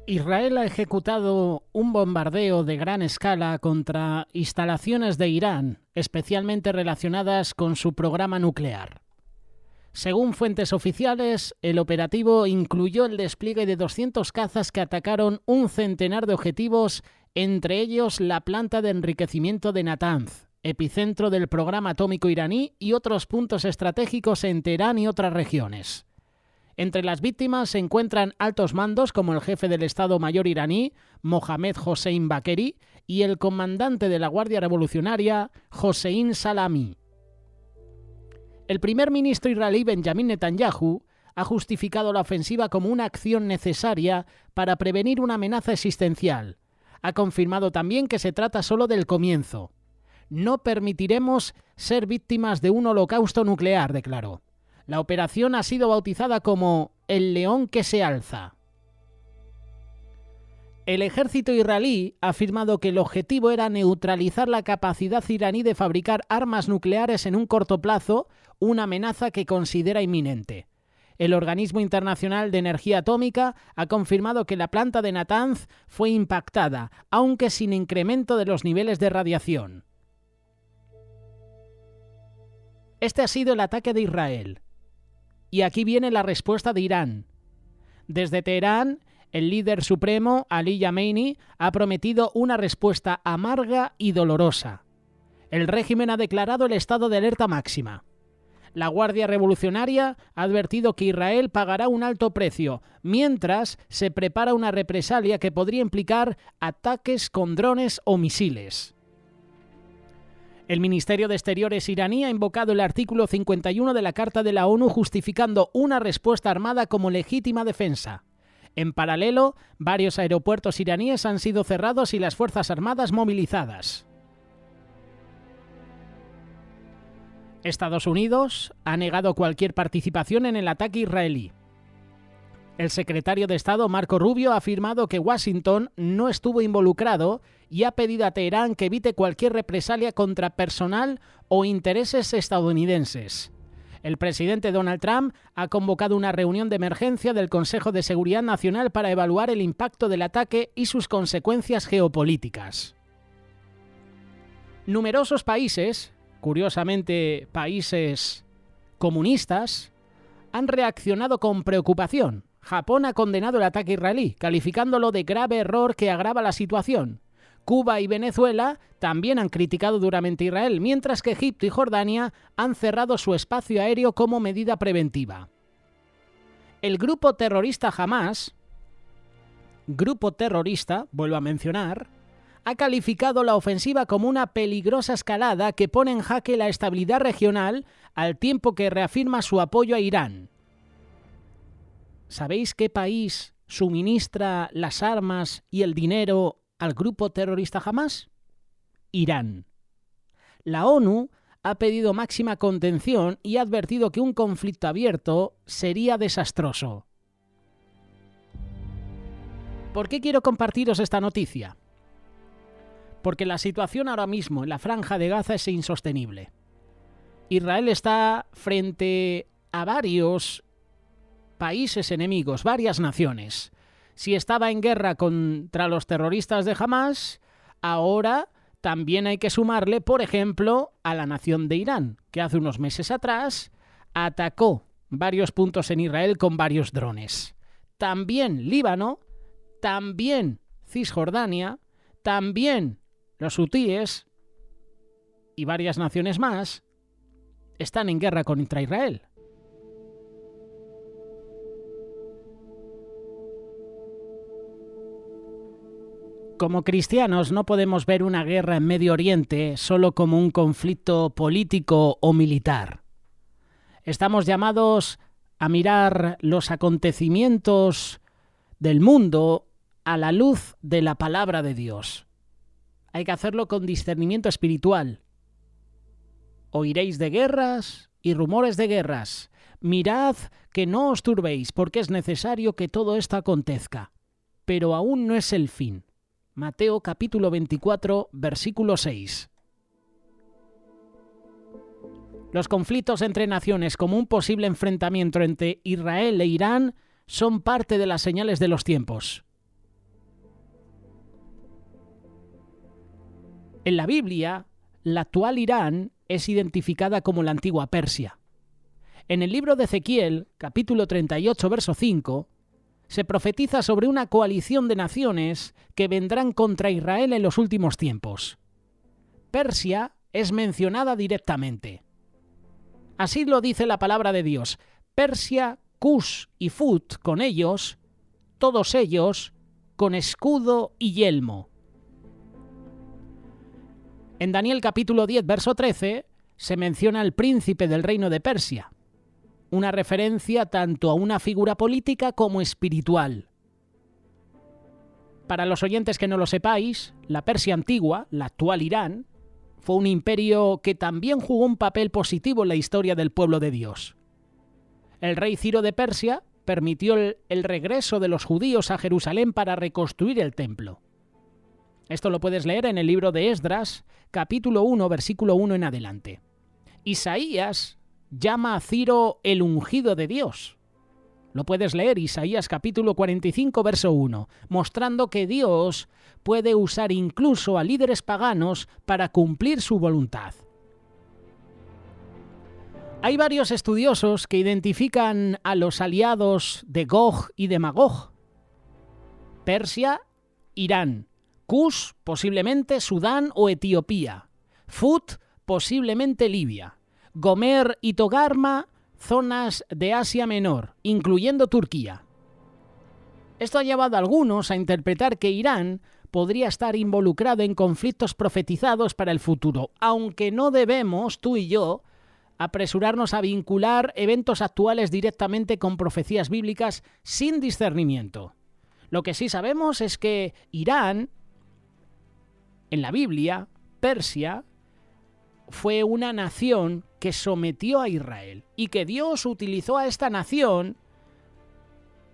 Israel ha ejecutado un bombardeo de gran escala contra instalaciones de Irán, especialmente relacionadas con su programa nuclear. Según fuentes oficiales, el operativo incluyó el despliegue de 200 cazas que atacaron un centenar de objetivos, entre ellos la planta de enriquecimiento de Natanz, epicentro del programa atómico iraní, y otros puntos estratégicos en Teherán y otras regiones. Entre las víctimas se encuentran altos mandos como el jefe del Estado Mayor iraní, Mohammad Hossein Bakeri, y el comandante de la Guardia Revolucionaria, Hossein Salami. El primer ministro israelí Benjamin Netanyahu ha justificado la ofensiva como una acción necesaria para prevenir una amenaza existencial. Ha confirmado también que se trata solo del comienzo. No permitiremos ser víctimas de un holocausto nuclear, declaró. La operación ha sido bautizada como el león que se alza. El ejército israelí ha afirmado que el objetivo era neutralizar la capacidad iraní de fabricar armas nucleares en un corto plazo, una amenaza que considera inminente. El Organismo Internacional de Energía Atómica ha confirmado que la planta de Natanz fue impactada, aunque sin incremento de los niveles de radiación. Este ha sido el ataque de Israel. Y aquí viene la respuesta de Irán. Desde Teherán, el líder supremo, Ali Yamenei, ha prometido una respuesta amarga y dolorosa. El régimen ha declarado el estado de alerta máxima. La Guardia Revolucionaria ha advertido que Israel pagará un alto precio, mientras se prepara una represalia que podría implicar ataques con drones o misiles. El Ministerio de Exteriores iraní ha invocado el artículo 51 de la Carta de la ONU, justificando una respuesta armada como legítima defensa. En paralelo, varios aeropuertos iraníes han sido cerrados y las Fuerzas Armadas movilizadas. Estados Unidos ha negado cualquier participación en el ataque israelí. El secretario de Estado Marco Rubio ha afirmado que Washington no estuvo involucrado y ha pedido a Teherán que evite cualquier represalia contra personal o intereses estadounidenses. El presidente Donald Trump ha convocado una reunión de emergencia del Consejo de Seguridad Nacional para evaluar el impacto del ataque y sus consecuencias geopolíticas. Numerosos países, curiosamente países comunistas, han reaccionado con preocupación. Japón ha condenado el ataque israelí, calificándolo de grave error que agrava la situación. Cuba y Venezuela también han criticado duramente a Israel, mientras que Egipto y Jordania han cerrado su espacio aéreo como medida preventiva. El grupo terrorista Hamás, vuelvo a mencionar, ha calificado la ofensiva como una peligrosa escalada que pone en jaque la estabilidad regional al tiempo que reafirma su apoyo a Irán. ¿Sabéis qué país suministra las armas y el dinero al grupo terrorista Hamás? Irán. La ONU ha pedido máxima contención y ha advertido que un conflicto abierto sería desastroso. ¿Por qué quiero compartiros esta noticia? Porque la situación ahora mismo en la Franja de Gaza es insostenible. Israel está frente a varios países enemigos, varias naciones. Si estaba en guerra contra los terroristas de Hamás, ahora también hay que sumarle, por ejemplo, a la nación de Irán, que hace unos meses atrás atacó varios puntos en Israel con varios drones. También Líbano, también Cisjordania, también los hutíes y varias naciones más están en guerra contra Israel. Como cristianos no podemos ver una guerra en Medio Oriente solo como un conflicto político o militar. Estamos llamados a mirar los acontecimientos del mundo a la luz de la palabra de Dios. Hay que hacerlo con discernimiento espiritual. Oiréis de guerras y rumores de guerras. Mirad que no os turbéis, porque es necesario que todo esto acontezca. Pero aún no es el fin. Mateo capítulo 24, versículo 6. Los conflictos entre naciones, como un posible enfrentamiento entre Israel e Irán, son parte de las señales de los tiempos. En la Biblia, la actual Irán es identificada como la antigua Persia. En el libro de Ezequiel, capítulo 38, verso 5, se profetiza sobre una coalición de naciones que vendrán contra Israel en los últimos tiempos. Persia es mencionada directamente. Así lo dice la palabra de Dios. Persia, Cus y Fut con ellos, todos ellos con escudo y yelmo. En Daniel capítulo 10, verso 13, se menciona al príncipe del reino de Persia, una referencia tanto a una figura política como espiritual. Para los oyentes que no lo sepáis, la Persia antigua, la actual Irán, fue un imperio que también jugó un papel positivo en la historia del pueblo de Dios. El rey Ciro de Persia permitió el regreso de los judíos a Jerusalén para reconstruir el templo. Esto lo puedes leer en el libro de Esdras, capítulo 1, versículo 1 en adelante. Isaías llama a Ciro el ungido de Dios. Lo puedes leer, Isaías capítulo 45, verso 1, mostrando que Dios puede usar incluso a líderes paganos para cumplir su voluntad. Hay varios estudiosos que identifican a los aliados de Gog y de Magog. Persia, Irán. Cus, posiblemente Sudán o Etiopía. Fut, posiblemente Libia. Gomer y Togarma, zonas de Asia Menor, incluyendo Turquía. Esto ha llevado a algunos a interpretar que Irán podría estar involucrado en conflictos profetizados para el futuro, aunque no debemos, tú y yo, apresurarnos a vincular eventos actuales directamente con profecías bíblicas sin discernimiento. Lo que sí sabemos es que Irán, en la Biblia, Persia, fue una nación que sometió a Israel y que Dios utilizó a esta nación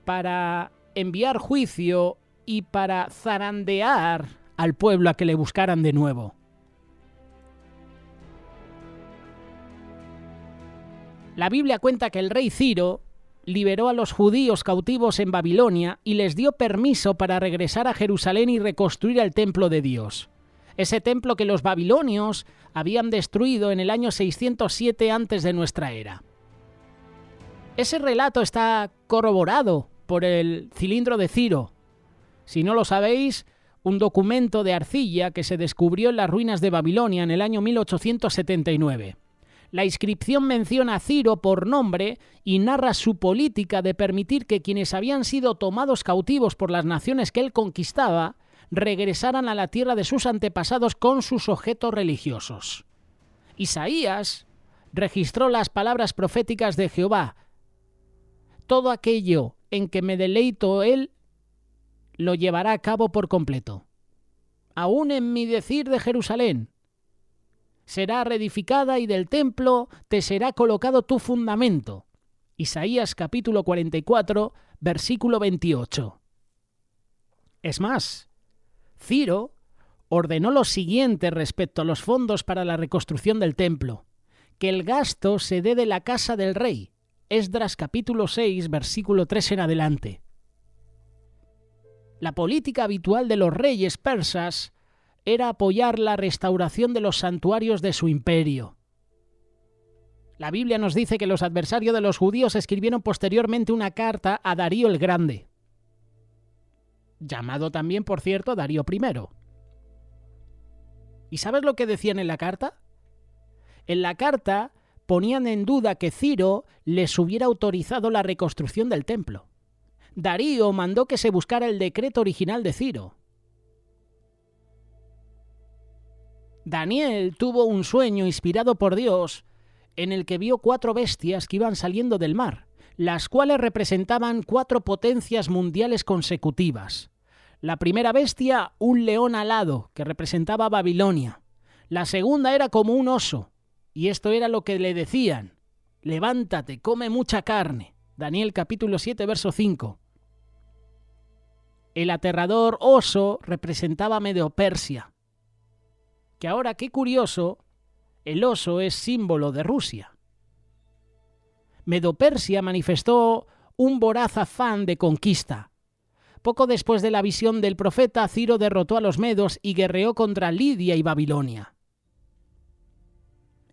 para enviar juicio y para zarandear al pueblo a que le buscaran de nuevo. La Biblia cuenta que el rey Ciro liberó a los judíos cautivos en Babilonia y les dio permiso para regresar a Jerusalén y reconstruir el templo de Dios. Ese templo que los babilonios habían destruido en el año 607 antes de nuestra era. Ese relato está corroborado por el cilindro de Ciro. Si no lo sabéis, un documento de arcilla que se descubrió en las ruinas de Babilonia en el año 1879. La inscripción menciona a Ciro por nombre y narra su política de permitir que quienes habían sido tomados cautivos por las naciones que él conquistaba regresaran a la tierra de sus antepasados con sus objetos religiosos. Isaías registró las palabras proféticas de Jehová. Todo aquello en que me deleito él lo llevará a cabo por completo. Aún en mi decir de Jerusalén será reedificada y del templo te será colocado tu fundamento. Isaías capítulo 44, versículo 28. Es más, Ciro ordenó lo siguiente respecto a los fondos para la reconstrucción del templo: que el gasto se dé de la casa del rey. Esdras capítulo 6, versículo 3 en adelante. La política habitual de los reyes persas era apoyar la restauración de los santuarios de su imperio. La Biblia nos dice que los adversarios de los judíos escribieron posteriormente una carta a Darío el Grande, llamado también, por cierto, Darío I. ¿Y sabes lo que decían en la carta? En la carta ponían en duda que Ciro les hubiera autorizado la reconstrucción del templo. Darío mandó que se buscara el decreto original de Ciro. Daniel tuvo un sueño inspirado por Dios en el que vio 4 bestias que iban saliendo del mar, las cuales representaban 4 potencias mundiales consecutivas. La primera bestia, un león alado, que representaba Babilonia. La segunda era como un oso, y esto era lo que le decían: levántate, come mucha carne. Daniel capítulo 7, verso 5. El aterrador oso representaba Medo-Persia. Que ahora, qué curioso, el oso es símbolo de Rusia. Medo-Persia manifestó un voraz afán de conquista. Poco después de la visión del profeta, Ciro derrotó a los medos y guerreó contra Lidia y Babilonia.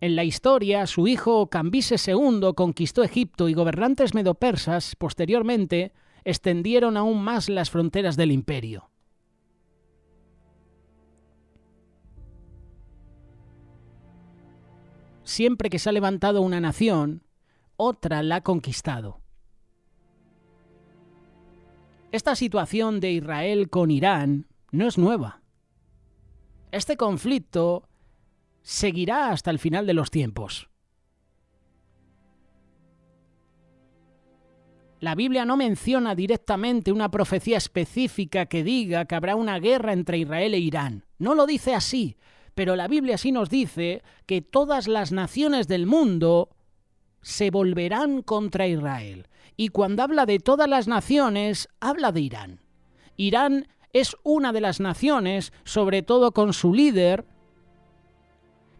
En la historia, su hijo Cambises II conquistó Egipto y gobernantes medopersas, posteriormente, extendieron aún más las fronteras del imperio. Siempre que se ha levantado una nación, otra la ha conquistado. Esta situación de Israel con Irán no es nueva. Este conflicto seguirá hasta el final de los tiempos. La Biblia no menciona directamente una profecía específica que diga que habrá una guerra entre Israel e Irán. No lo dice así, pero la Biblia sí nos dice que todas las naciones del mundo se volverán contra Israel. Y cuando habla de todas las naciones, habla de Irán. Irán es una de las naciones, sobre todo con su líder,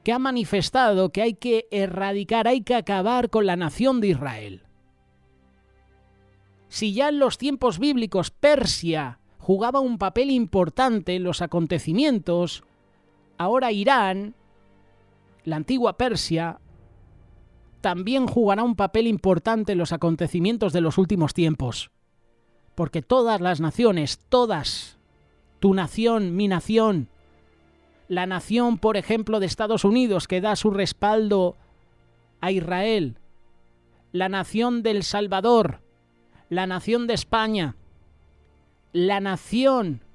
que ha manifestado que hay que erradicar, hay que acabar con la nación de Israel. Si ya en los tiempos bíblicos Persia jugaba un papel importante en los acontecimientos, ahora Irán, la antigua Persia, también jugará un papel importante en los acontecimientos de los últimos tiempos. Porque todas las naciones, todas, tu nación, mi nación, la nación, por ejemplo, de Estados Unidos, que da su respaldo a Israel, la nación de El Salvador, la nación de España, la nación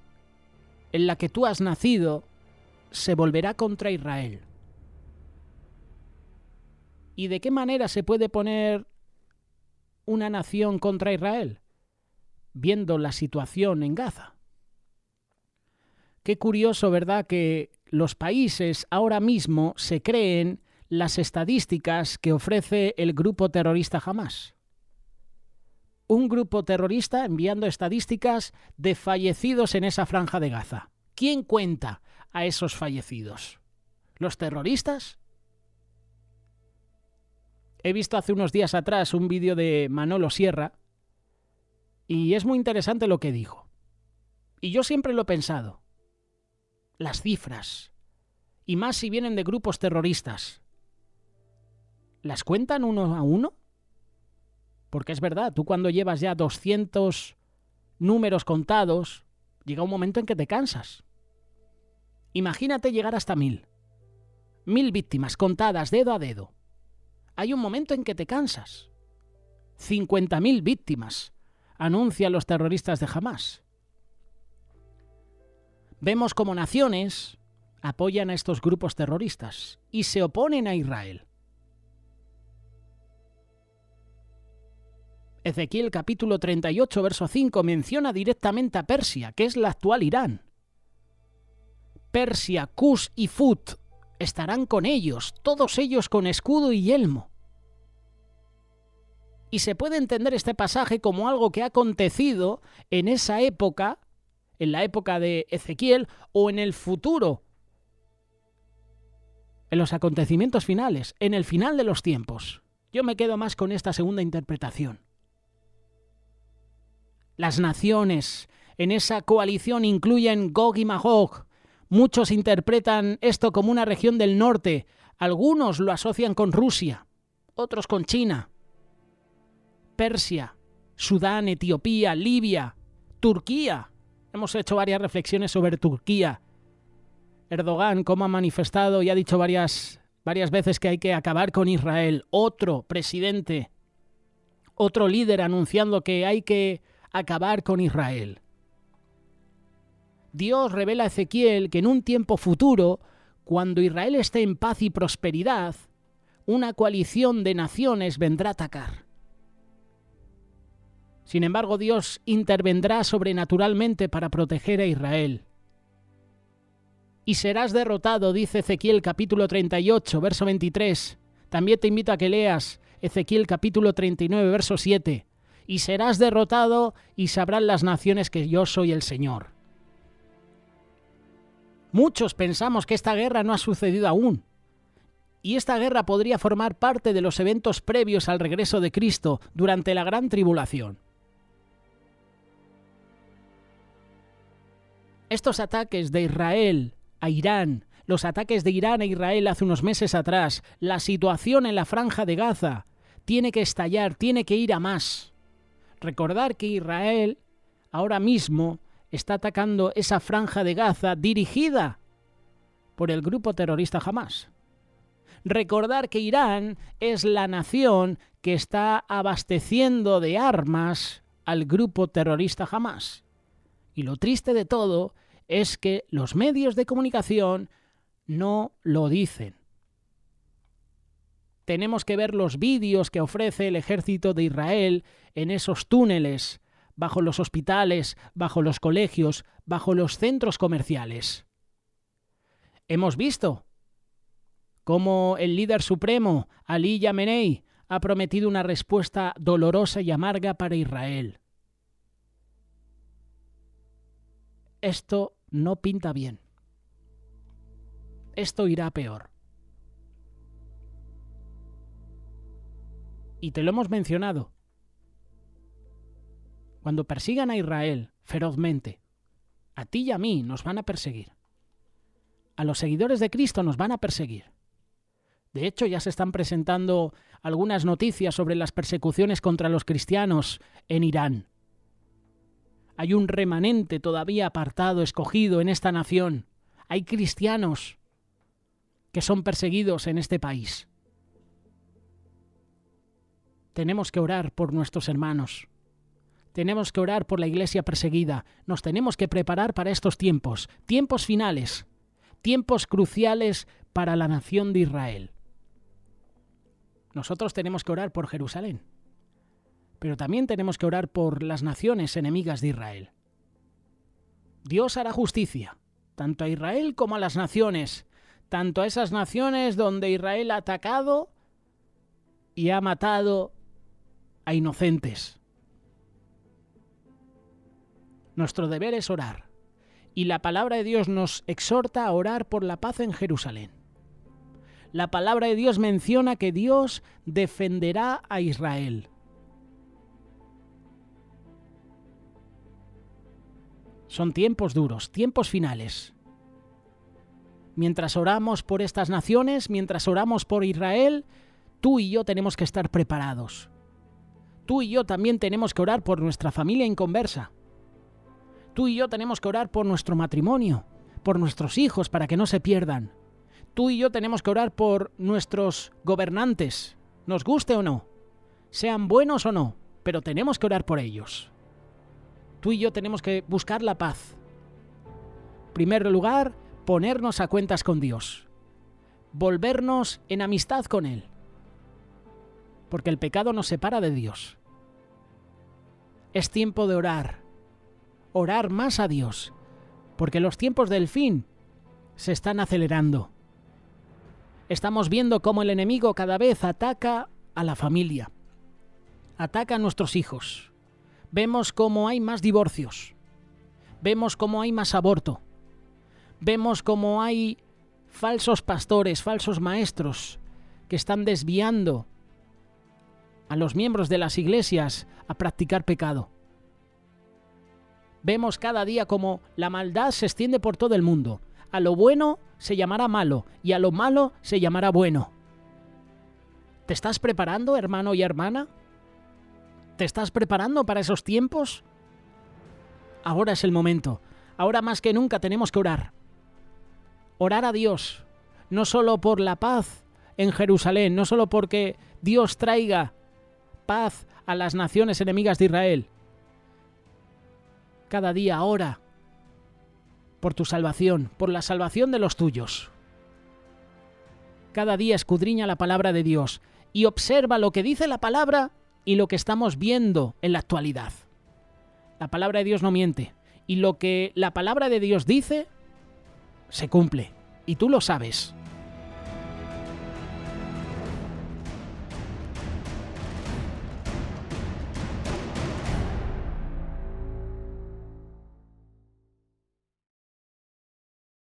en la que tú has nacido, se volverá contra Israel. ¿Y de qué manera se puede poner una nación contra Israel? Viendo la situación en Gaza. Qué curioso, ¿verdad?, que los países ahora mismo se creen las estadísticas que ofrece el grupo terrorista Hamás. Un grupo terrorista enviando estadísticas de fallecidos en esa franja de Gaza. ¿Quién cuenta a esos fallecidos? ¿Los terroristas? He visto hace unos días atrás un vídeo de Manolo Sierra y es muy interesante lo que dijo. Y yo siempre lo he pensado. Las cifras, y más si vienen de grupos terroristas, ¿las cuentan uno a uno? Porque es verdad, tú cuando llevas ya 200 números contados, llega un momento en que te cansas. Imagínate llegar hasta 1000. 1000 víctimas contadas dedo a dedo. Hay un momento en que te cansas. 50.000 víctimas anuncian los terroristas de Hamás. Vemos como naciones apoyan a estos grupos terroristas y se oponen a Israel. Ezequiel capítulo 38, verso 5 menciona directamente a Persia, que es la actual Irán. Persia, Cus y Fut estarán con ellos, todos ellos con escudo y yelmo. Y se puede entender este pasaje como algo que ha acontecido en esa época, en la época de Ezequiel, o en el futuro, en los acontecimientos finales, en el final de los tiempos. Yo me quedo más con esta segunda interpretación. Las naciones en esa coalición incluyen Gog y Magog. Muchos interpretan esto como una región del norte. Algunos lo asocian con Rusia, otros con China, Persia, Sudán, Etiopía, Libia, Turquía. Hemos hecho varias reflexiones sobre Turquía. Erdogan, como ha manifestado y ha dicho varias veces que hay que acabar con Israel. Otro presidente, otro líder anunciando que hay que acabar con Israel. Dios revela a Ezequiel que en un tiempo futuro, cuando Israel esté en paz y prosperidad, una coalición de naciones vendrá a atacar. Sin embargo, Dios intervendrá sobrenaturalmente para proteger a Israel. Y serás derrotado, dice Ezequiel capítulo 38, verso 23. También te invito a que leas Ezequiel capítulo 39, verso 7. Y serás derrotado y sabrán las naciones que yo soy el Señor. Muchos pensamos que esta guerra no ha sucedido aún. Y esta guerra podría formar parte de los eventos previos al regreso de Cristo durante la gran tribulación. Estos ataques de Israel a Irán, los ataques de Irán a Israel hace unos meses atrás, la situación en la Franja de Gaza, tiene que estallar, tiene que ir a más. Recordar que Israel ahora mismo está atacando esa Franja de Gaza dirigida por el grupo terrorista Hamás. Recordar que Irán es la nación que está abasteciendo de armas al grupo terrorista Hamás. Y lo triste de todo es que los medios de comunicación no lo dicen. Tenemos que ver los vídeos que ofrece el ejército de Israel en esos túneles, bajo los hospitales, bajo los colegios, bajo los centros comerciales. Hemos visto cómo el líder supremo, Ali Khamenei, ha prometido una respuesta dolorosa y amarga para Israel. Esto no pinta bien. Esto irá peor. Y te lo hemos mencionado. Cuando persigan a Israel ferozmente, a ti y a mí nos van a perseguir. A los seguidores de Cristo nos van a perseguir. De hecho, ya se están presentando algunas noticias sobre las persecuciones contra los cristianos en Irán. Hay un remanente todavía apartado, escogido en esta nación. Hay cristianos que son perseguidos en este país. Tenemos que orar por nuestros hermanos. Tenemos que orar por la iglesia perseguida. Nos tenemos que preparar para estos tiempos, tiempos finales, tiempos cruciales para la nación de Israel. Nosotros tenemos que orar por Jerusalén, pero también tenemos que orar por las naciones enemigas de Israel. Dios hará justicia, tanto a Israel como a las naciones, tanto a esas naciones donde Israel ha atacado y ha matado a inocentes. Nuestro deber es orar, y la palabra de Dios nos exhorta a orar por la paz en Jerusalén. La palabra de Dios menciona que Dios defenderá a Israel. Son tiempos duros, tiempos finales. Mientras oramos por estas naciones, mientras oramos por Israel, tú y yo tenemos que estar preparados. Tú y yo también tenemos que orar por nuestra familia inconversa. Tú y yo tenemos que orar por nuestro matrimonio, por nuestros hijos para que no se pierdan. Tú y yo tenemos que orar por nuestros gobernantes, nos guste o no, sean buenos o no, pero tenemos que orar por ellos. Tú y yo tenemos que buscar la paz. En primer lugar, ponernos a cuentas con Dios, volvernos en amistad con Él, porque el pecado nos separa de Dios. Es tiempo de orar más a Dios, porque los tiempos del fin se están acelerando. Estamos viendo cómo el enemigo cada vez ataca a la familia, ataca a nuestros hijos. Vemos cómo hay más divorcios, vemos cómo hay más aborto, vemos cómo hay falsos pastores, falsos maestros que están desviando a los miembros de las iglesias a practicar pecado. Vemos cada día cómo la maldad se extiende por todo el mundo. A lo bueno se llamará malo y a lo malo se llamará bueno. ¿Te estás preparando, hermano y hermana? ¿Te estás preparando para esos tiempos? Ahora es el momento. Ahora más que nunca tenemos que orar. Orar a Dios, no solo por la paz en Jerusalén, no solo porque Dios traiga paz a las naciones enemigas de Israel. Cada día ora por tu salvación, por la salvación de los tuyos. Cada día escudriña la palabra de Dios y observa lo que dice la palabra y lo que estamos viendo en la actualidad. La palabra de Dios no miente y lo que la palabra de Dios dice se cumple y tú lo sabes.